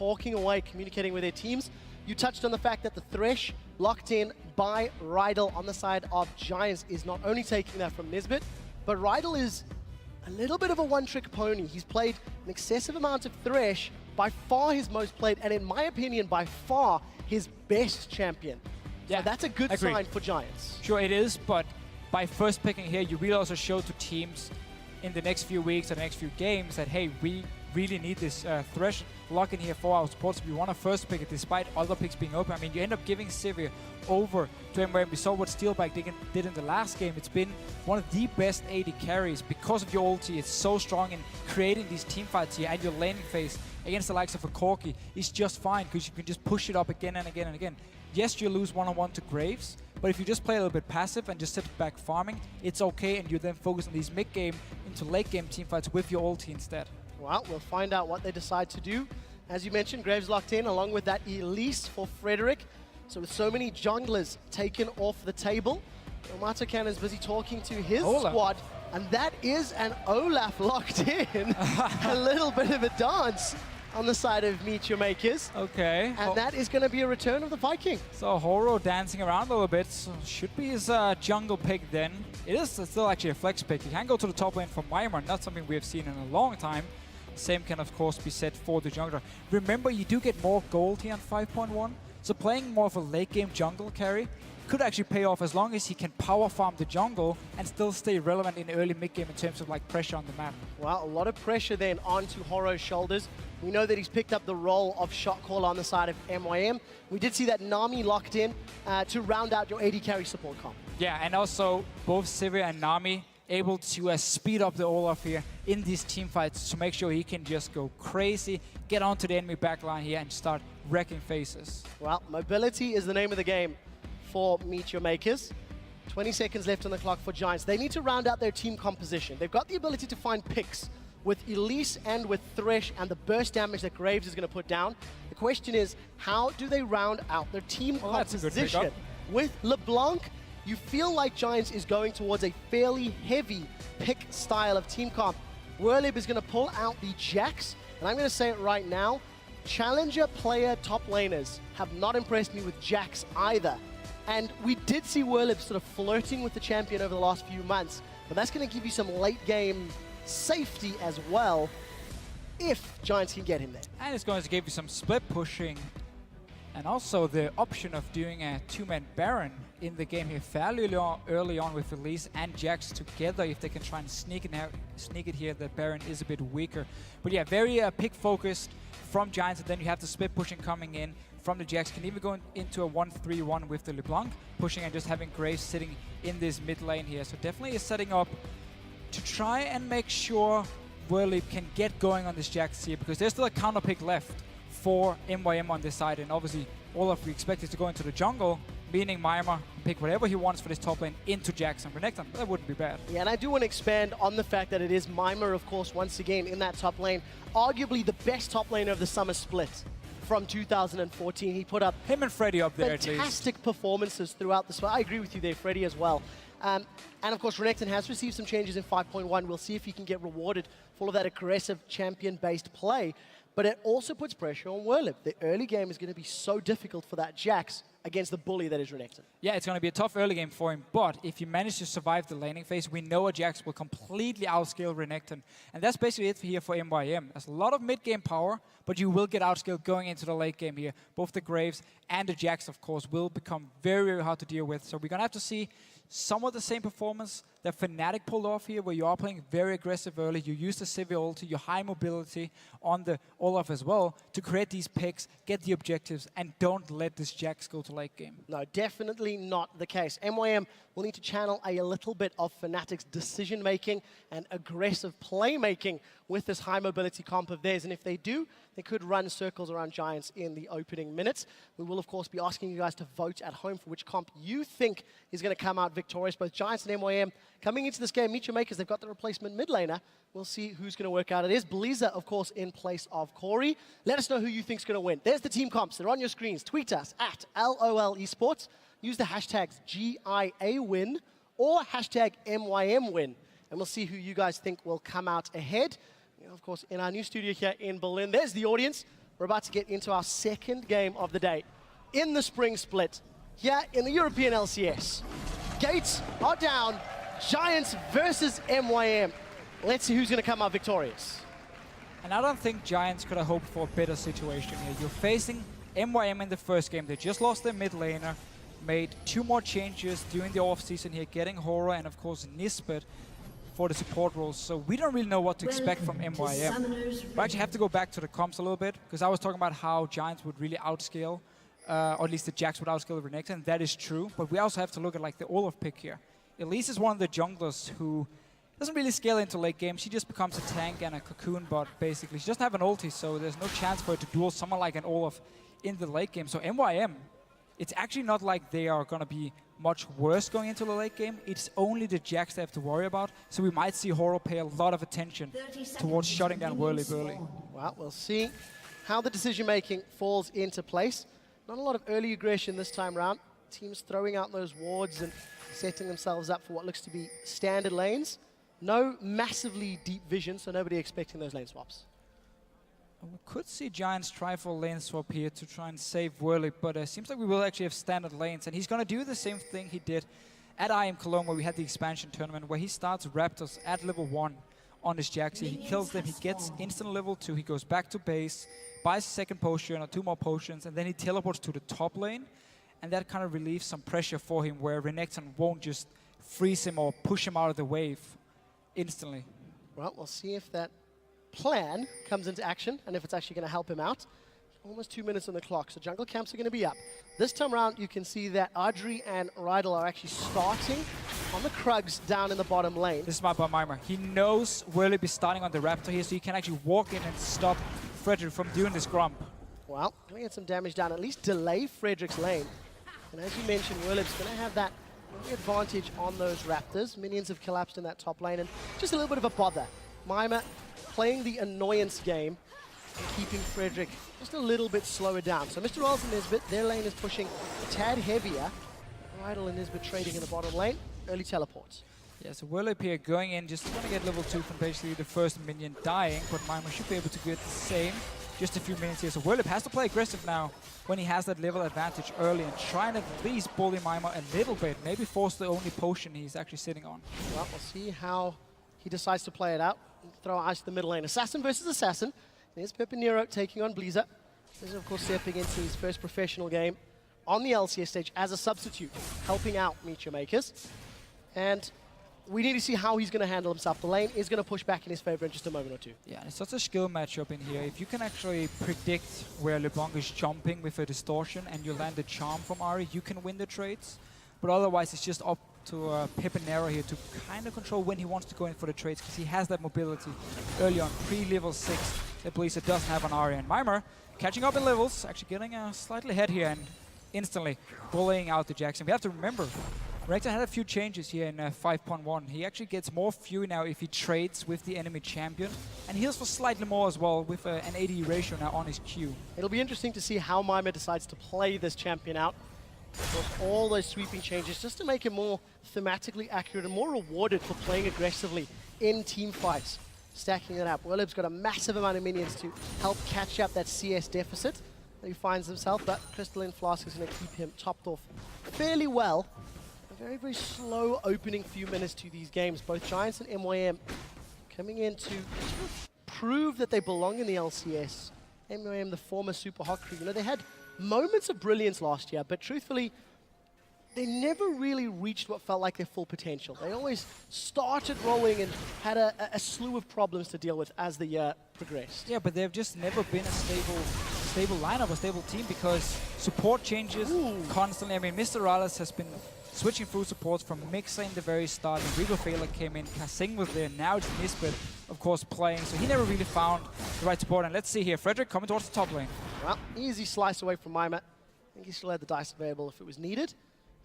talking away, communicating with their teams. You touched on the fact that the Thresh locked in by Rydell on the side of Giants is not only taking that from Nisbet, but Rydell is a little bit of a one-trick pony. He's played an excessive amount of Thresh, by far his most played, and in my opinion, by far his best champion. Yeah, so that's a good sign for Giants. Sure it is, but by first picking here, you really also show to teams in the next few weeks or the next few games that, hey, we really need this Thresh lock in here for our supports. We want to first pick it despite other picks being open. I mean, you end up giving Sivir over to MYM. We saw what Steelback did in the last game. It's been one of the best AD carries because of your ulti. It's so strong in creating these team fights here, and your laning phase against the likes of a Corki is just fine because you can just push it up again and again and again. Yes, you lose one-on-one to Graves, but if you just play a little bit passive and just sit back farming, it's okay, and you then focus on these mid-game into late-game teamfights with your ulti instead. Well, we'll find out what they decide to do. As you mentioned, Graves locked in, along with that Elise for Frederick. So with so many junglers taken off the table, Matokan is busy talking to his squad, and that is an Olaf locked in. A little bit of a dance on the side of Meet Your Makers. Okay. And that is going to be a return of the Viking. So Horo dancing around a little bit. So should be his jungle pick then. It is still actually a flex pick. He can go to the top lane for MYM, not something we have seen in a long time. Same can of course be said for the jungler. Remember, you do get more gold here on 5.1. So playing more of a late game jungle carry could actually pay off as long as he can power farm the jungle and still stay relevant in early mid game in terms of like pressure on the map. Well, a lot of pressure then onto Horo's shoulders. We know that he's picked up the role of shot caller on the side of MYM. We did see that Nami locked in to round out your AD carry support comp. Yeah, and also both Sivir and Nami able to speed up the Olaf here in these team fights to make sure he can just go crazy, get onto the enemy backline here and start wrecking faces. Well, mobility is the name of the game for Meet Your Makers. 20 seconds left on the clock for Giants. They need to round out their team composition. They've got the ability to find picks with Elise and with Thresh and the burst damage that Graves is going to put down. The question is, how do they round out their team composition? With LeBlanc, you feel like Giants is going towards a fairly heavy pick style of team comp. Werlib is going to pull out the Jax, and I'm going to say it right now, challenger player top laners have not impressed me with Jax either. And we did see Werlib sort of flirting with the champion over the last few months, but that's going to give you some late game safety as well, if Giants can get him there. And it's going to give you some split pushing, and also the option of doing a two-man Baron in the game here fairly early on with Elise and Jax together. If they can try and sneak it here, the Baron is a bit weaker. But yeah, very pick-focused from Giants, and then you have the split pushing coming in from the Jax. Can even go into a 1-3-1 with the LeBlanc, pushing and just having Graves sitting in this mid lane here. So definitely is setting up to try and make sure Werlib can get going on this Jax here, because there's still a counter pick left for MYM on this side, and obviously Olaf we expect is to go into the jungle, meaning MYM can pick whatever he wants for this top lane into Jax and Renekton. That wouldn't be bad. Yeah, and I do want to expand on the fact that it is MYM, of course, once again in that top lane, arguably the best top laner of the summer split from 2014. He put up him and Freddy up there fantastic performances throughout the split. I agree with you there, Freddy, as well. And of course, Renekton has received some changes in 5.1. We'll see if he can get rewarded for all of that aggressive champion-based play. But it also puts pressure on Werlib. The early game is going to be so difficult for that Jax against the bully that is Renekton. Yeah, it's going to be a tough early game for him, but if you manage to survive the laning phase, we know a Jax will completely outscale Renekton. And that's basically it here for MYM. There's a lot of mid-game power, but you will get outscaled going into the late game here. Both the Graves and the Jax, of course, will become very, very hard to deal with. So we're going to have to see somewhat the same performance that Fnatic pulled off here, where you are playing very aggressive early. You use the Sivir ulti, your high mobility on the Olaf as well to create these picks, get the objectives, and don't let this Jax go to late game. No, definitely not the case. MYM will need to channel a little bit of Fnatic's decision-making and aggressive playmaking with this high mobility comp of theirs. And if they do, they could run circles around Giants in the opening minutes. We will, of course, be asking you guys to vote at home for which comp you think is going to come out victorious. Both Giants and MYM coming into this game, Meet Your Makers, they've got the replacement mid laner. We'll see who's going to work out. It is Bliza, of course, in place of Corey. Let us know who you think is going to win. There's the team comps. They're on your screens. Tweet us at LOL Esports. Use the hashtags GIAWin or hashtag MYMWin. And we'll see who you guys think will come out ahead. You know, of course, in our new studio here in Berlin, there's the audience. We're about to get into our second game of the day in the spring split here in the European LCS. Gates are down, Giants versus MYM. Let's see who's going to come out victorious. And I don't think Giants could have hoped for a better situation here. You're facing MYM in the first game. They just lost their mid laner, made 2 more changes during the off-season here, getting Horror and, of course, Nisbet for the support roles. So we don't really know what to expect from MYM. We actually have to go back to the comps a little bit, because I was talking about how Giants would really outscale, or at least the Jax would outscale the Renekton, and that is true. But we also have to look at like the Olaf pick here. Elise is one of the junglers who doesn't really scale into late game. She just becomes a tank and a cocoon bot, basically. She doesn't have an ulti, so there's no chance for her to duel someone like an Olaf in the late game. So MYM, it's actually not like they are going to be much worse going into the late game. It's only the Jax they have to worry about. So we might see Horror pay a lot of attention towards shutting down Whirly early. Well, we'll see how the decision-making falls into place. Not a lot of early aggression this time round. Teams throwing out those wards and setting themselves up for what looks to be standard lanes. No massively deep vision, so nobody expecting those lane swaps. We could see Giants try for a lane swap here to try and save Whirly, but it seems like we will actually have standard lanes, and he's going to do the same thing he did at IM Cologne, where we had the expansion tournament, where he starts Raptors at level 1 on his Jaxi. He kills them, he gets instant level 2, he goes back to base, buys a second potion or 2 more potions, and then he teleports to the top lane, and that kind of relieves some pressure for him, where Renekton won't just freeze him or push him out of the wave instantly. Well, we'll see if that plan comes into action and if it's actually going to help him out. Almost 2 minutes on the clock, so jungle camps are going to be up. This time around, you can see that Audrey and Rydal are actually starting on the Krugs down in the bottom lane. This is my bot Mimer. He knows Whirly be starting on the Raptor here, so he can actually walk in and stop Frederick from doing this grump. Well, going to get some damage down, at least delay Frederick's lane. And as you mentioned, Whirlip's going to have that advantage on those Raptors. Minions have collapsed in that top lane, and just a little bit of a bother. Mimer playing the annoyance game and keeping Frederick just a little bit slower down. So Mr. Rolls and Nisbet, their lane is pushing a tad heavier. Rydal and Nisbet trading in the bottom lane. Early teleports. Yeah, so Whirlip here going in, just trying to get level 2 from basically the first minion dying, but Mimer should be able to get the same. Just a few minutes here, so Whirlip has to play aggressive now when he has that level advantage early and trying to at least bully Mimer a little bit, maybe force the only potion he's actually sitting on. Well, we'll see how he decides to play it out. Throw ice to the middle lane. Assassin versus Assassin. There's Pepinero taking on Blizzard. This is, of course, stepping into his first professional game on the LCS stage as a substitute, helping out Meet Your Makers. And we need to see how he's going to handle himself. The lane is going to push back in his favor in just a moment or two. Yeah, it's such a skill matchup in here. If you can actually predict where LeBlanc is jumping with a distortion and you land a charm from Ahri, you can win the trades. But otherwise, it's just up to Pepinero here to kind of control when he wants to go in for the trades, because he has that mobility early on, pre-level 6, that Blizzard doesn't have on Ahri. And Mimer catching up in levels, actually getting slightly ahead here and instantly bullying out the Jackson. We have to remember, Renekton had a few changes here in 5.1. He actually gets more Fury now if he trades with the enemy champion, and heals for slightly more as well with an AD ratio now on his Q. It'll be interesting to see how Mimer decides to play this champion out. With all those sweeping changes, just to make him more thematically accurate and more rewarded for playing aggressively in team fights. Stacking it up. Whirlip's got a massive amount of minions to help catch up that CS deficit that he finds himself, but Crystalline Flask is going to keep him topped off fairly well. A very, very slow opening few minutes to these games. Both Giants and MYM coming in to prove that they belong in the LCS. MYM, the former Super Hot Crew, you know, they had moments of brilliance last year, but truthfully, they never really reached what felt like their full potential. They always started rolling and had a slew of problems to deal with as the year progressed. Yeah, but they've just never been a stable lineup, a stable team, because support changes constantly. I mean, Mr. Rales has been switching through supports from Mixer in the very start, and Rigo Failer came in, Kasing was there, now it's Nisbet, of course, playing, so he never really found the right support. And let's see here, Frederick coming towards the top lane. Well, easy slice away from Mimer. I think he still had the dice available if it was needed.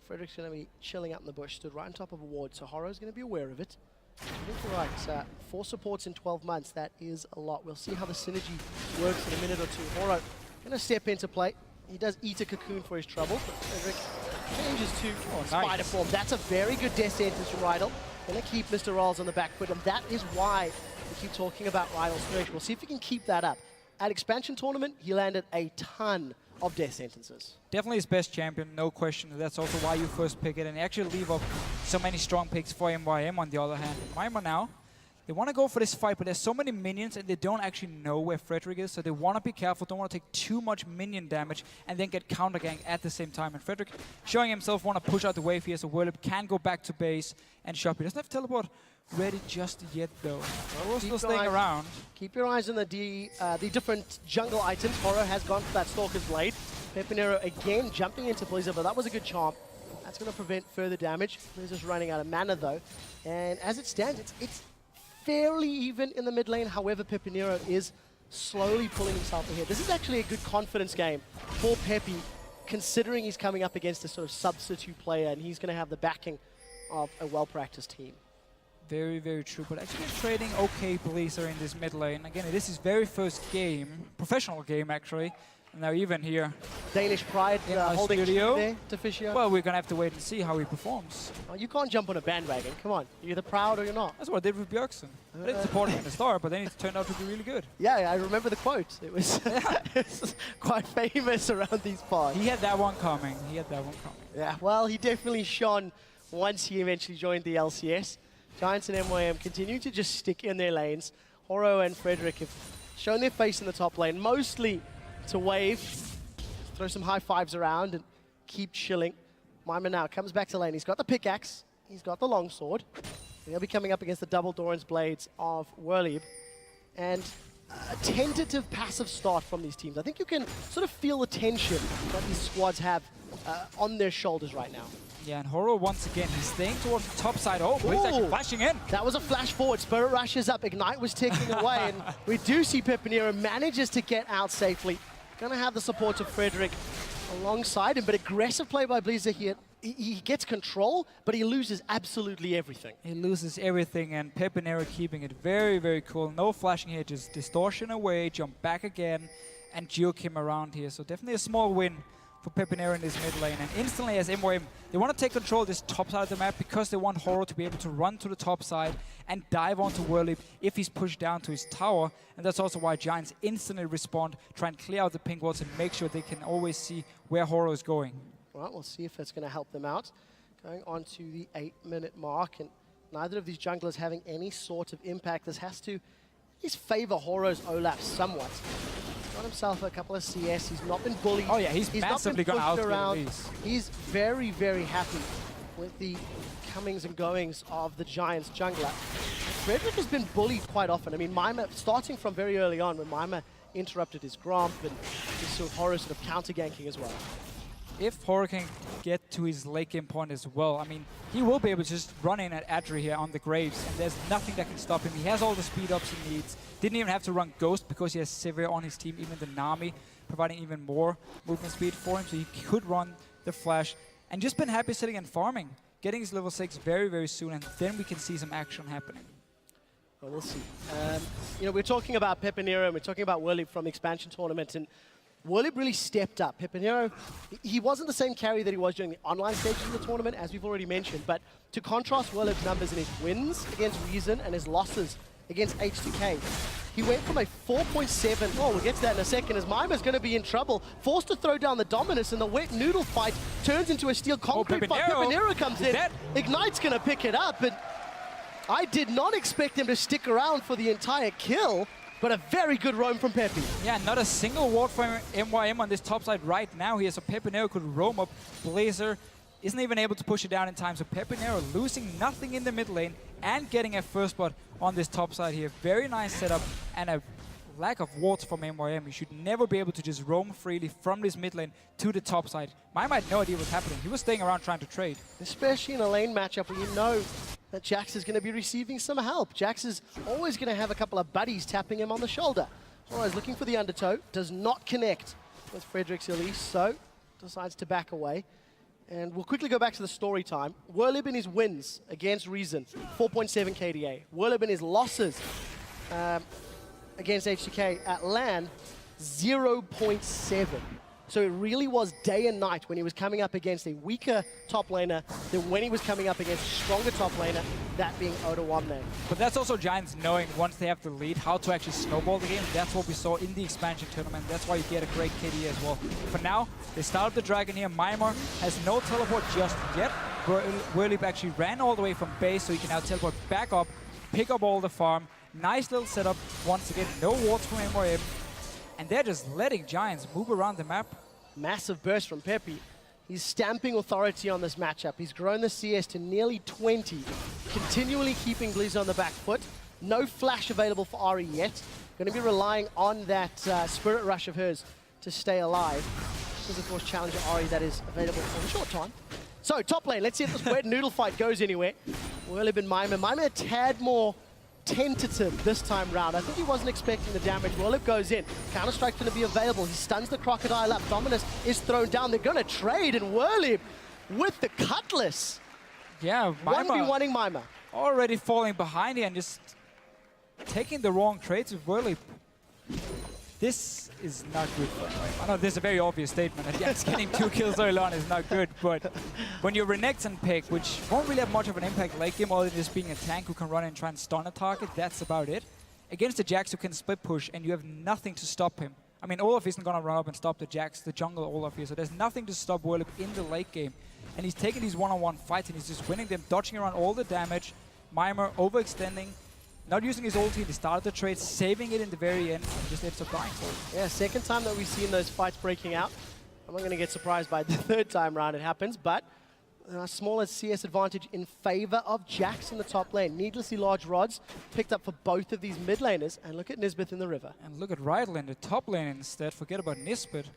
Frederick's going to be chilling out in the bush, stood right on top of a ward, so Horror's going to be aware of it. I think you're right, 4 supports in 12 months, that is a lot. We'll see how the synergy works in a minute or two. Horror going to step into play. He does eat a cocoon for his trouble, but Frederick changes to spider form. That's a very good death sentence from Rydal. Going to keep Mr. Rolls on the back foot, and that is why we keep talking about Rydal's Thresh. We'll see if he can keep that up. at Expansion Tournament, he landed a ton of death sentences. Definitely his best champion, no question. That's also why you first pick it, and actually leave up so many strong picks for MYM on the other hand. MYM now, they want to go for this fight, but there's so many minions and they don't actually know where Frederick is, so they want to be careful, don't want to take too much minion damage and then get counter-ganked at the same time. And Frederick showing himself want to push out the wave here, so Whirlip can go back to base and shop. He doesn't have teleport ready just yet though. We're still staying around. Keep your eyes on the different jungle items. Horo has gone for that Stalker's Blade. Pepinero again jumping into Blizzard, but that was a good charm. That's going to prevent further damage. Blizzard's running out of mana though. And as it stands, it's fairly even in the mid lane. However, Pepinero is slowly pulling himself ahead. This is actually a good confidence game for Peppy, considering he's coming up against a sort of substitute player and he's going to have the backing of a well-practiced team. Very, very true, but actually trading okay Blazer in this mid lane. Again, this is very first game, professional game actually. And now even here. Danish Pride holding studio there to Fischer. Well, we're going to have to wait and see how he performs. Oh, you can't jump on a bandwagon, come on. You're either proud or you're not. That's what I did with Bjergsen. I didn't support him in the start, but then it turned out to be really good. Yeah, I remember the quote. It was, it was quite famous around these parts. He had that one coming. Yeah, well, he definitely shone once he eventually joined the LCS. Giants and MYM continue to just stick in their lanes. Horo and Frederick have shown their face in the top lane, mostly to wave, throw some high fives around and keep chilling. MYM now comes back to lane. He's got the pickaxe, he's got the longsword. He'll be coming up against the double Doran's Blades of Whirlib. And a tentative passive start from these teams. I think you can sort of feel the tension that these squads have on their shoulders right now. Yeah, and Horo once again, he's staying towards the top side. Oh, he's actually flashing in. That was a flash forward. Spirit rushes up. Ignite was ticking away. And we do see Pepinero manages to get out safely. Gonna have the support of Frederick alongside him, but aggressive play by Blizzard here. He gets control, but he loses absolutely everything. He loses everything, and Pepinero keeping it very, very cool. No flashing here, just distortion away, jump back again, and juke him around here. So definitely a small win for Pepinero in this mid lane. And instantly as MYM, they want to take control of this top side of the map because they want Horo to be able to run to the top side and dive onto Whirlip if he's pushed down to his tower. And that's also why Giants instantly respond, try and clear out the pink walls and make sure they can always see where Horo is going. All right, we'll see if that's going to help them out. Going on to the 8-minute mark, and neither of these junglers having any sort of impact. This has to at least favor Horo's Olaf somewhat. Got himself a couple of CS. He's not been bullied. Oh yeah, he's massively gone out around. He's very, very happy with the comings and goings of the Giants jungler. Frederick has been bullied quite often. I mean, MYM, starting from very early on when MYM interrupted his Gromp and you saw Horo sort of counter-ganking as well. If Horo can get to his late game point as well, I mean, he will be able to just run in at Adri here on the Graves, and there's nothing that can stop him. He has all the speed ups he needs. Didn't even have to run Ghost because he has Sivir on his team, even the Nami, providing even more movement speed for him, so he could run the Flash. And just been happy sitting and farming, getting his level 6 very, very soon, and then we can see some action happening. Well, we'll see. You know, we're talking about Pepinero, and we're talking about Whirlip from the expansion tournament, and Whirlip really stepped up. Pepinero, he wasn't the same carry that he was during the online stages of the tournament, as we've already mentioned, but to contrast Whirlip's numbers in his wins against Reason and his losses against H2K, he went from a 4.7, oh, we'll get to that in a second, as MYM's going to be in trouble, forced to throw down the Dominus, and the wet noodle fight turns into a steel concrete fight. Pepinero comes in, Ignite's going to pick it up, and I did not expect him to stick around for the entire kill. But a very good roam from Peppy. Yeah, not a single ward from MYM on this top side right now here, so Pepinero could roam up. Blazer isn't even able to push it down in time, so Pepinero losing nothing in the mid lane and getting a first blood on this top side here. Very nice setup and a lack of wards from MYM. You should never be able to just roam freely from this mid lane to the top side. MYM had no idea what's happening. He was staying around trying to trade. Especially in a lane matchup where you know that Jax is going to be receiving some help. Jax is always going to have a couple of buddies tapping him on the shoulder. Alright, looking for the undertow, does not connect with Frederick's Elise, so decides to back away. And we'll quickly go back to the story time. Whirlib in his wins against Reason, 4.7 KDA. Whirlib in his losses against H2K at LAN, 0.7. So it really was day and night when he was coming up against a weaker top laner than when he was coming up against a stronger top laner, that being W1 there. But that's also Giants knowing once they have the lead how to actually snowball the game. That's what we saw in the expansion tournament. That's why you get a great KD as well. For now, they start up the dragon here. MYM has no teleport just yet. Whirlip actually ran all the way from base, so he can now teleport back up, pick up all the farm. Nice little setup. Once again, no wards from MYM. And they're just letting Giants move around the map. Massive burst from Pepe. He's stamping authority on this matchup. He's grown the CS to nearly 20, continually keeping Blizz on the back foot. No flash available for Ari yet. Going to be relying on that Spirit Rush of hers to stay alive. There's, of course, Challenger Ari that is available for a short time. So, top lane, let's see if this wet noodle fight goes anywhere. Whirlip and MYM. MYM a tad more tentative this time round. I think he wasn't expecting the damage. Whirlip goes in. Counter-Strike's going to be available. He stuns the Crocodile up. Dominus is thrown down. They're going to trade, and Whirlip with the Cutlass. Yeah, MYM 1v1ing MYM. already falling behind here and just taking the wrong trades with Whirlip. This is not good for him. I know this is a very obvious statement, and yes, getting 2 kills early on is not good, but when you're Renekton pick, which won't really have much of an impact late game, other than just being a tank who can run and try and stun a target, that's about it. Against the Jax who can split push, and you have nothing to stop him. I mean, Olaf isn't going to run up and stop the Jax, the jungle Olaf here, so there's nothing to stop Whirlip in the late game. And he's taking these one-on-one fights, and he's just winning them, dodging around all the damage. MYM overextending. Not using his ulti at the start of the trade, saving it in the very end, and just ends up dying for it. Yeah, second time that we've seen those fights breaking out. I'm not going to get surprised by the third time round it happens, but a smaller CS advantage in favor of Jax in the top lane. Needlessly large rods picked up for both of these mid laners, and look at Nisbeth in the river. And look at Rydell in the top lane instead. Forget about Nisbeth.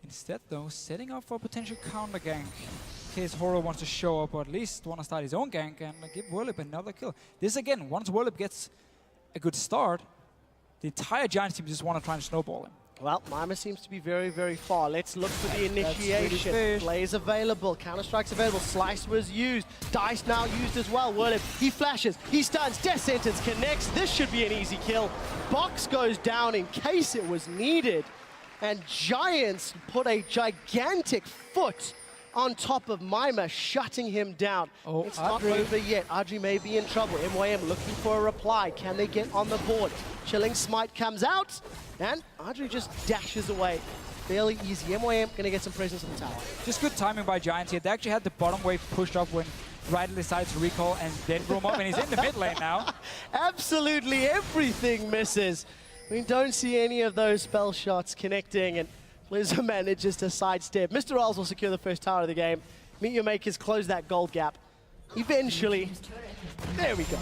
Instead, though, setting up for a potential counter gank. In case Horo wants to show up, or at least want to start his own gank and give Whirlip another kill. This again, once Whirlip gets a good start, the entire Giants team just want to try and snowball him. Well, MYM seems to be very, very far. Let's look for the initiation. Blaze available, Counter-Strike's available, Slice was used, Dice now used as well. Whirlip, he flashes, he stuns, Death Sentence connects. This should be an easy kill. Box goes down in case it was needed. And Giants put a gigantic foot on top of MYM, shutting him down. Oh, it's not over yet. Adri may be in trouble. MYM looking for a reply. Can they get on the board? Chilling Smite comes out, and Adri just dashes away. Fairly easy. MYM gonna get some presence in the tower. Just good timing by Giants here. They actually had the bottom wave pushed up when Rydell decides to recall and then roam up, and he's in the mid lane now. Absolutely everything misses. We don't see any of those spell shots connecting, and Blizz manages to sidestep. Mr. Isles will secure the first tower of the game. Meet Your Makers close that gold gap. Eventually, there we go.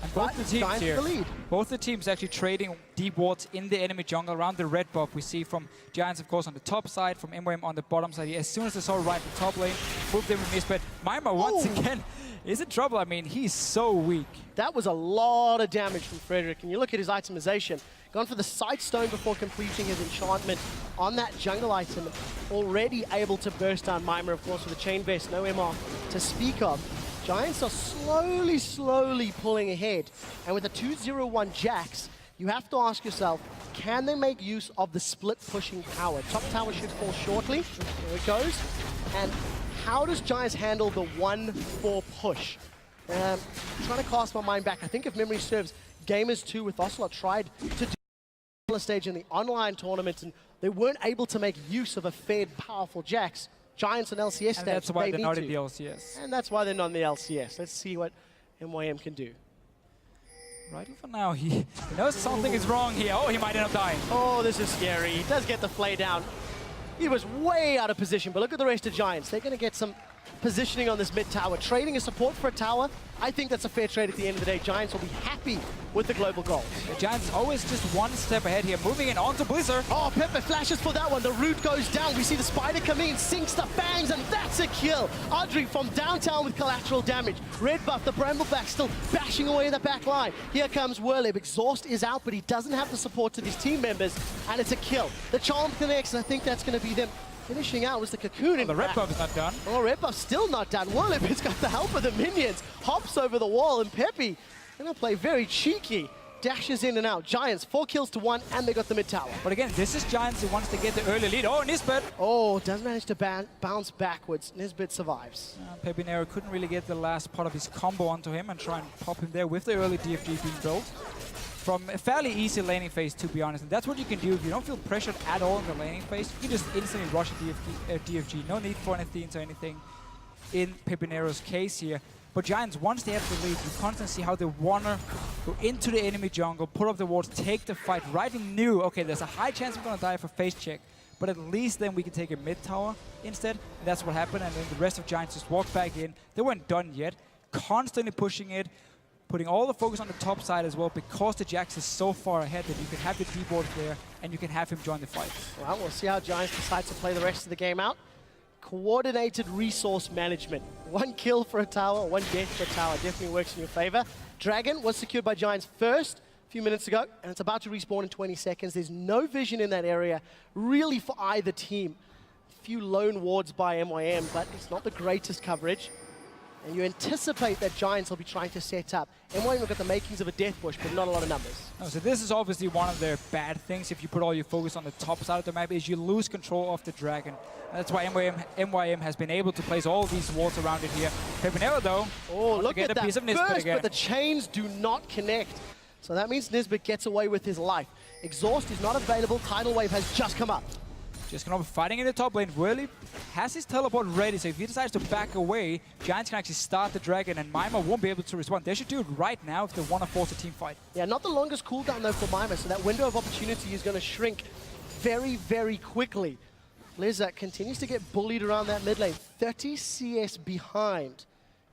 And both the teams here, both the teams actually trading deep wards in the enemy jungle around the red buff. We see from Giants, of course, on the top side, from MYM on the bottom side. As soon as they saw Rydell in the top lane, moved them with Nisbeth. MYM once again is in trouble. I mean, he's so weak. That was a lot of damage from Frederick. And you look at his itemization. Gone for the Sight Stone before completing his enchantment on that jungle item. Already able to burst down MYM, of course, with a Chain Vest, no MR to speak of. Giants are slowly pulling ahead. And with a 2-0-1 Jax, you have to ask yourself, can they make use of the split pushing power? Top tower should fall shortly. There it goes. And how does Giants handle the 1-4 push? Trying to cast my mind back. I think if memory serves, Gamers 2 with Ocelot tried to do a stage in the online tournament, and they weren't able to make use of a fed, powerful Jax. Giants and LCS stage. And that's why they're not in the LCS. And that's why they're not in the LCS. Let's see what MYM can do. Rydell for now, he knows something is wrong here. Oh, he might end up dying. Oh, this is scary. He does get the flay down. He was way out of position, but look at the rest of Giants. They're going to get some positioning on this mid tower. Trading a support for a tower, I think that's a fair trade at the end of the day. Giants will be happy with the global goals. The Giants always just one step ahead here, moving in onto Blizzard. Oh, Pepe flashes for that one. The root goes down. We see the spider come in, sinks the fangs, and that's a kill. Adri from downtown with collateral damage. Red buff, the Brambleback still bashing away in the back line. Here comes Whirlip. Exhaust is out, but he doesn't have the support to his team members, and it's a kill. The Charm connects, and I think that's going to be them. Finishing out was the Cocoon. The red buff is not done. Oh, red buff still not done. Whirlip has got the help of the minions. Hops over the wall, and Pepe gonna play very cheeky. dashes in and out. Giants, 4 kills to 1, and they got the mid tower. But again, this is Giants who wants to get the early lead. Oh, Nisbet! Oh, does manage to bounce backwards. Nisbet survives. Pepinero couldn't really get the last part of his combo onto him and try and pop him there with the early DFG being built. From a fairly easy laning phase, to be honest. And that's what you can do if you don't feel pressured at all in the laning phase. You can just instantly rush a DFG. No need for anything or anything in Pepinero's case here. But Giants, once they have the lead, you constantly see how they want to go into the enemy jungle, put up the wards, take the fight. Writing knew, okay, there's a high chance I'm going to die for face check, but at least then we can take a mid tower instead. And that's what happened, and then the rest of Giants just walked back in. They weren't done yet, constantly pushing it, putting all the focus on the top side as well, because the Jax is so far ahead that you can have the D-board there, and you can have him join the fight. Well, we'll see how Giants decide to play the rest of the game out. Coordinated resource management. 1 kill for a tower, 1 death for a tower. Definitely works in your favor. Dragon was secured by Giants first a few minutes ago, and it's about to respawn in 20 seconds. There's no vision in that area, really, for either team. A few lone wards by MYM, but it's not the greatest coverage. And you anticipate that Giants will be trying to set up. MYM have got the makings of a death bush, but not a lot of numbers. No, so this is obviously one of their bad things if you put all your focus on the top side of the map, is you lose control of the Dragon. That's why MYM has been able to place all these walls around it here. Pepinero, though, oh, look at that piece of burst, again. But the chains do not connect. So that means Nisbet gets away with his life. Exhaust is not available. Tidal Wave has just come up. Just gonna be fighting in the top lane. Whirly has his teleport ready, so if he decides to back away, Giants can actually start the Dragon, and MYM won't be able to respond. They should do it right now if they want to force a team fight. Yeah, not the longest cooldown, though, for MYM, so that window of opportunity is going to shrink very, very quickly. Blizzard continues to get bullied around that mid lane. 30 CS behind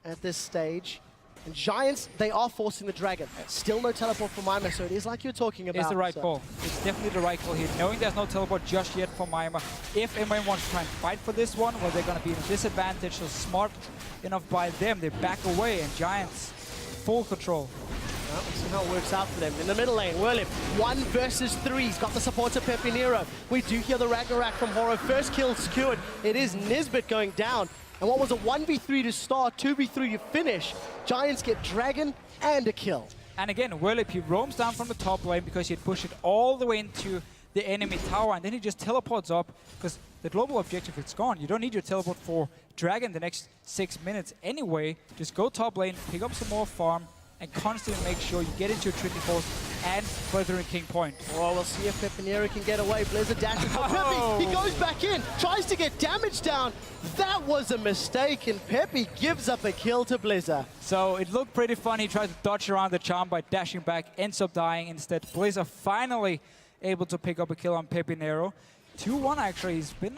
at this stage. And Giants, they are forcing the Dragon. Still no teleport for MYM, so it is like you're talking about. It's the right call. It's definitely the right call here. Knowing there's no teleport just yet for MYM. If MYM wants to try and fight for this one, well, they're going to be in a disadvantage. So smart enough by them. They back away, and Giants, full control. Well, we'll see how it works out for them. In the middle lane, Whirlip, 1 versus 3. He's got the support of Pepinero. We do hear the Ragnarok from Horo. First kill secured. It is Nisbet going down. And what was a 1v3 to start, 2v3 to finish. Giants get Dragon and a kill. And again, Whirlip, he roams down from the top lane because he had pushed it all the way into the enemy tower, and then he just teleports up because the global objective is gone. You don't need your teleport for Dragon the next 6 minutes anyway. Just go top lane, pick up some more farm, and constantly make sure you get into your Trinity Force and further in King Point. Oh, we'll see if Pepinero can get away. Blizzard dashes for Peppy. He goes back in, tries to get damage down. That was a mistake, and Peppy gives up a kill to Blizzard. So it looked pretty fun. He tried to dodge around the charm by dashing back, ends up dying instead. Blizzard finally able to pick up a kill on Pepinero. 2-1 actually. He's been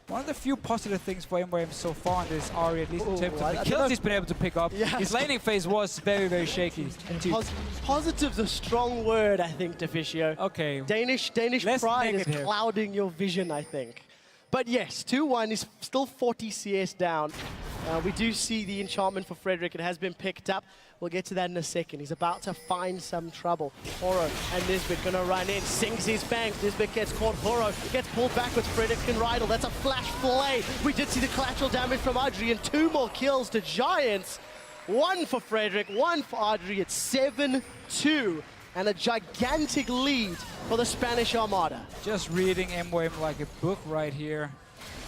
one of the few positive things for MYM so far in this RE, at least in terms of the kills he's been able to pick up. Yes. His laning phase was very, very shaky. Positive's a strong word, I think, Deficio. Okay. Danish pride is clouding your vision, I think. But yes, 2-1 is still 40 CS down. We do see the enchantment for Frederick. It has been picked up. We'll get to that in a second. He's about to find some trouble. Horo and Nisbet gonna run in. Sings his bank. Nisbet gets caught. Horo gets pulled backwards. Frederick can Rydle. That's a flash play. We did see the collateral damage from Adri, and 2 more kills to Giants. 1 for Frederick, 1 for Adri. It's 7-2. And a gigantic lead for the Spanish Armada. Just reading MYM like a book right here.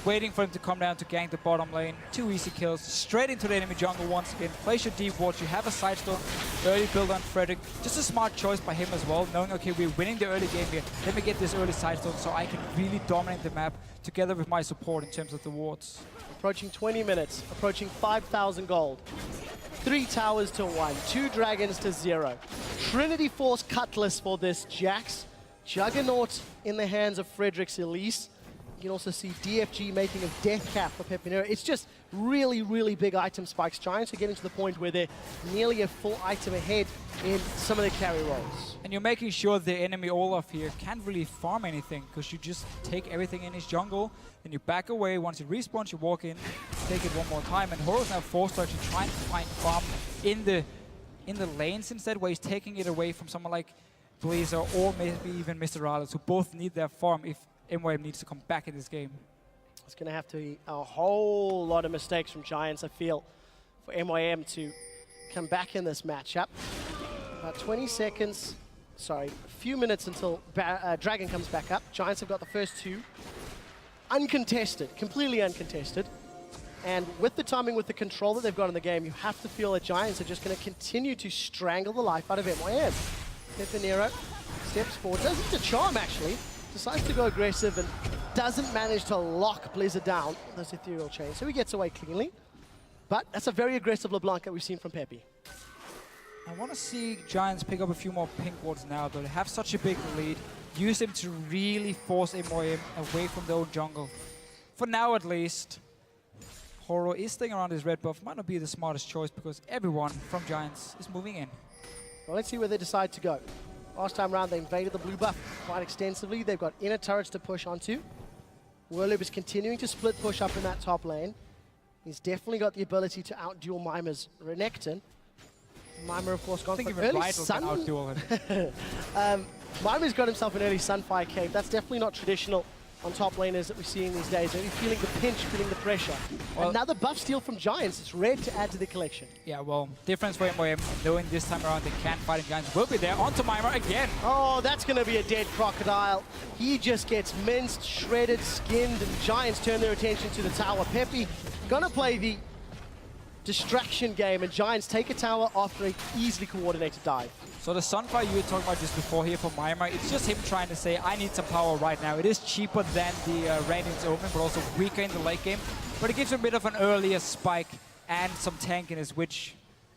Waiting for him to come down to gank the bottom lane. 2 easy kills. Straight into the enemy jungle once again. Place your deep ward. You have a sidestone. Early build on Frederick. Just a smart choice by him as well. Knowing, okay, we're winning the early game here. Let me get this early sidestone so I can really dominate the map together with my support in terms of the wards. Approaching 20 minutes. Approaching 5,000 gold. 3 towers to 1. 2 dragons to 0. Trinity Force Cutlass for this Jax. Juggernaut in the hands of Frederick's Elise. You can also see DFG making a death cap for Pepinero. It's just really, really big item spikes. Giants are getting to the point where they're nearly a full item ahead in some of the carry rolls. And you're making sure the enemy Olaf here can't really farm anything, because you just take everything in his jungle, then you back away. Once it respawns, you walk in, take it one more time, and Horo's now forced to actually try and find farm in the lanes instead, where he's taking it away from someone like Blazer or maybe even Mr. Rales, who both need their farm if MYM needs to come back in this game. It's going to have to be a whole lot of mistakes from Giants, I feel, for MYM to come back in this matchup. About 20 seconds, sorry, a few minutes until Dragon comes back up. Giants have got the first two. Uncontested, completely uncontested. And with the timing, with the control that they've got in the game, you have to feel that Giants are just going to continue to strangle the life out of MYM. Pepinero steps forward, does it to charm actually, decides to go aggressive and doesn't manage to lock Blizzard down with those ethereal chains, so he gets away cleanly. But that's a very aggressive LeBlanc that we've seen from Pepe. I want to see Giants pick up a few more pink wards now, though. They have such a big lead. Use them to really force MYM away from their own jungle. For now, at least. Horo is staying around his red buff. Might not be the smartest choice because everyone from Giants is moving in. Well, let's see where they decide to go. Last time around, they invaded the blue buff quite extensively. They've got inner turrets to push onto. Whirloob is continuing to split push up in that top lane. He's definitely got the ability to outduel Mimer's Renekton. Mimer, of course, gone for early sun. Mimer's got himself an early Sunfire Cave. That's definitely not traditional on top laners that we're seeing these days. Maybe feeling the pinch, feeling the pressure. Well, another buff steal from Giants. It's red to add to the collection. Yeah, well, difference for MYM, knowing this time around they can't fight in Giants, will be there. Onto Mimer again. Oh, that's going to be a dead crocodile. He just gets minced, shredded, skinned, and Giants turn their attention to the tower. Pepe gonna play the distraction game, and Giants take a tower after an easily coordinated dive. So the Sunfire you were talking about just before here for Mimer, it's just him trying to say, I need some power right now. It is cheaper than the Radiant's Omen, but also weaker in the late game. But it gives him a bit of an earlier spike and some tankiness, which,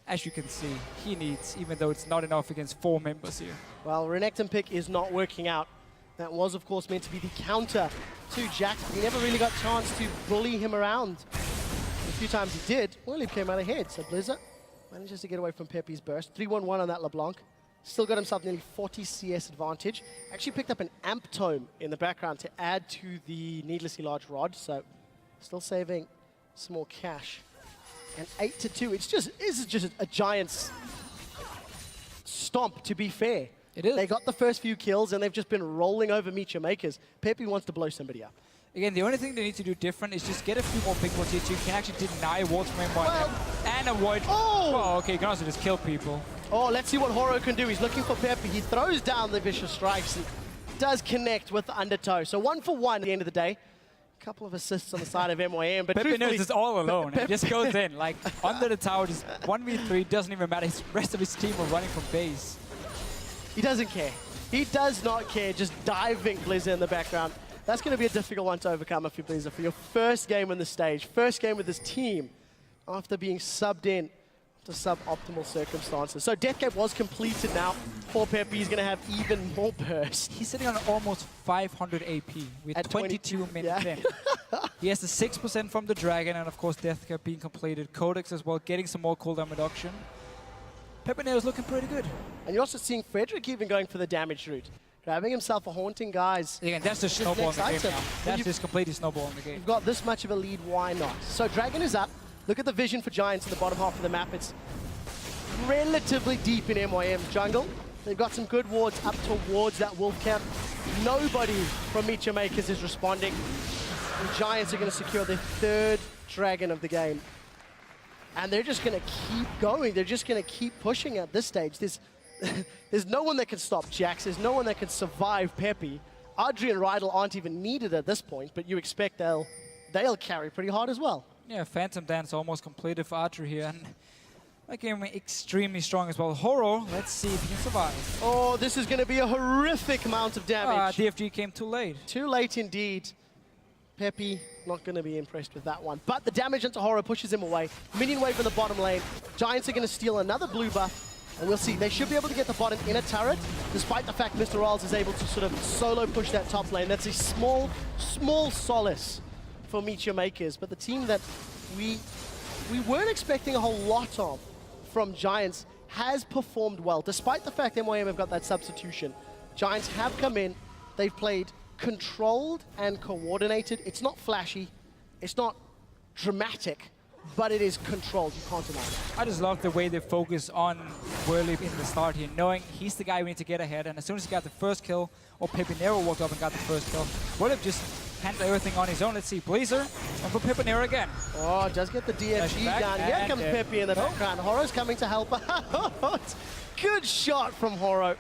as you can see, he needs, even though it's not enough against 4 members here. Well, Renekton pick is not working out. That was, of course, meant to be the counter to Jax, but he never really got a chance to bully him around. A few times he did. Well, he came out ahead, so Blizzard manages to get away from Pepe's burst. 3-1-1 on that LeBlanc. Still got himself nearly 40 CS advantage. Actually picked up an Amp Tome in the background to add to the needlessly large rod, so still saving some more cash. And 8-2, this is just a Giants stomp, to be fair. It is. They got the first few kills and they've just been rolling over Meet Your Makers. Pepe wants to blow somebody up. Again, the only thing they need to do different is just get a few more big wards here so you can actually deny wards from MYM and avoid... Oh, okay, you can also just kill people. Oh, let's see what Horo can do. He's looking for Pepe. He throws down the vicious strikes and does connect with the undertow. So 1 for 1 at the end of the day. A couple of assists on the side of MYM, but Pepe knows it's all alone. He just goes in, like, under the tower, just 1v3, doesn't even matter. The rest of his team are running from base. He doesn't care. He does not care, just diving Blizzard in the background. That's going to be a difficult one to overcome if you're Blizzard for your first game on the stage, first game with this team after being subbed in to suboptimal circumstances. So Death Cape was completed now for Pepe. He's going to have even more burst. He's sitting on almost 500 AP with 22 minutes in. He has the 6% from the Dragon, and of course Death Cape being completed. Codex as well, getting some more cooldown reduction. Pepinero is looking pretty good. And you're also seeing Frederick even going for the damage route. Grabbing himself a Haunting, guys. Again, that's the snowball in the game now. That's just completely snowball in the game. You've got this much of a lead, why not? So Dragon is up. Look at the vision for Giants in the bottom half of the map. It's relatively deep in MYM jungle. They've got some good wards up towards that wolf camp. Nobody from Meet Your Makers is responding. The Giants are going to secure their 3rd Dragon of the game. And they're just going to keep going. They're just going to keep pushing at this stage. There's no one that can stop Jax. There's no one that can survive Pepe. Audrey and Rydell aren't even needed at this point, but you expect they'll carry pretty hard as well. Yeah, Phantom Dance almost completed for Audrey here. And that game extremely strong as well. Horo, let's see if he can survive. Oh, this is going to be a horrific amount of damage. DFG came too late. Too late indeed. Pepe not going to be impressed with that one. But the damage into Horo pushes him away. Minion wave in the bottom lane. Giants are going to steal another blue buff. And we'll see. They should be able to get the bottom in a turret, despite the fact Mr. Riles is able to sort of solo push that top lane. That's a small solace for Meet Your Makers. But the team that we weren't expecting a whole lot of from Giants has performed well, despite the fact MYM have got that substitution. Giants have come in. They've played controlled and coordinated. It's not flashy. It's not dramatic. But it is controlled, you can't deny it. I just love the way they focus on Whirloob in the start here, knowing he's the guy we need to get ahead, and as soon as he got the first kill, or Pepinero walked up and got the first kill, Whirloob just handled everything on his own. Let's see, Blazer, and for Pepinero again. Oh, does get the DFG down. Here comes Pepe in the background. Horo's coming to help out. Good shot from Horo,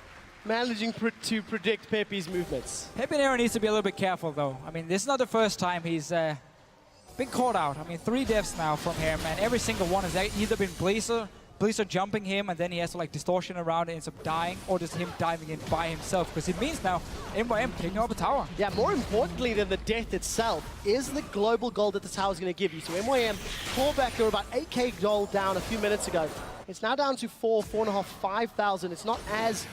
managing to predict Pepe's movements. Pepe Nero needs to be a little bit careful, though. I mean, this is not the first time he's been caught out. I mean, 3 deaths now from him, and every single one has either been Blazer jumping him, and then he has to like distortion around and ends up dying, or just him diving in by himself, because it means now MYM picking up a tower. Yeah, more importantly than the death itself is the global gold that the tower is going to give you. So MYM pulled back, they were about 8k gold down a few minutes ago. It's now down to 4,500, 5,000. It's not as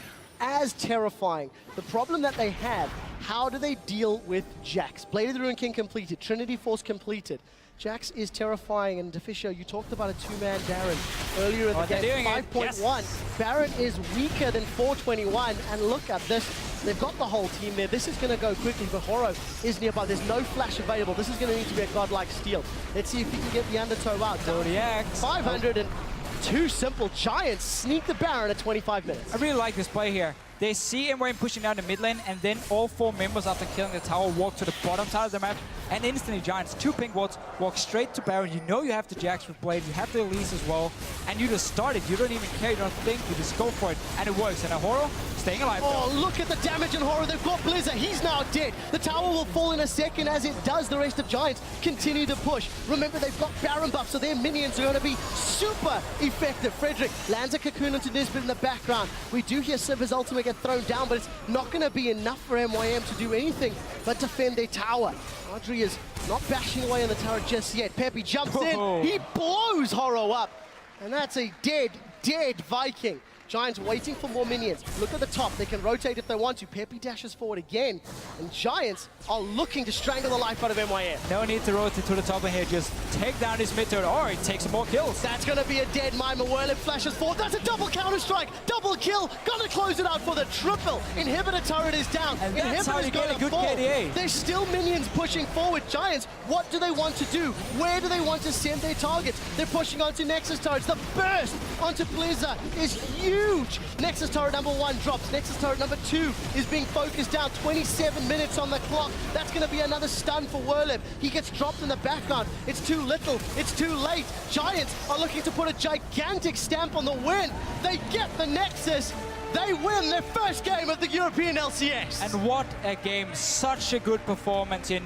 terrifying. The problem that they have, how do they deal with Jax? Blade of the Ruin King completed, Trinity Force completed. Jax is terrifying, and Deficio, you talked about a 2-man Baron earlier in the game. 5.1. Yes. Baron is weaker than 421, and look at this. They've got the whole team there. This is going to go quickly, but Horo is nearby. There's no flash available. This is going to need to be a godlike steal. Let's see if he can get the undertow out. Zodiac. 502 simple Giants sneak the Baron at 25 minutes. I really like this play here. They see MYM pushing down the mid lane, and then all 4 members after killing the tower walk to the bottom side of the map, and instantly Giants, 2 pink wards, walk straight to Baron. You know you have the Jax with Blade, you have the Elise as well, and you just start it. You don't even care, you don't think, you just go for it, and it works. And Horo staying alive. Oh, look at the damage on Horo. They've got Blizzard. He's now dead. The tower will fall in a second, as it does. The rest of Giants continue to push. Remember, they've got Baron buff, so their minions are going to be super effective. Frederick lands a cocoon into Nisbet in the background. We do hear Siv's ultimate get thrown down, but it's not going to be enough for MYM to do anything but defend their tower. Audrey is not bashing away on the tower just yet. Pepe jumps in. He blows Horo up. And that's a dead Viking. Giants waiting for more minions. Look at the top. They can rotate if they want to. Pepe dashes forward again. And Giants are looking to strangle the life out of MYM. No need to rotate to the top in here. Just take down his mid turret, or he takes some more kills. That's going to be a dead MYM. Whirlip flashes forward. That's a double counter-strike. Double kill. Gonna close it out for the triple. Inhibitor turret is down. And that's how you get a good fall. KDA. There's still minions pushing forward. Giants, what do they want to do? Where do they want to send their targets? They're pushing onto Nexus turrets. The burst onto Blizzard is huge. Nexus turret number 1 drops. Nexus turret number 2 is being focused down. 27 minutes on the clock. That's going to be another stun for Whirlip. He gets dropped in the background. It's too little. It's too late. Giants are looking to put a gigantic stamp on the win. They get the Nexus. They win their first game of the European LCS. And what a game. Such a good performance here.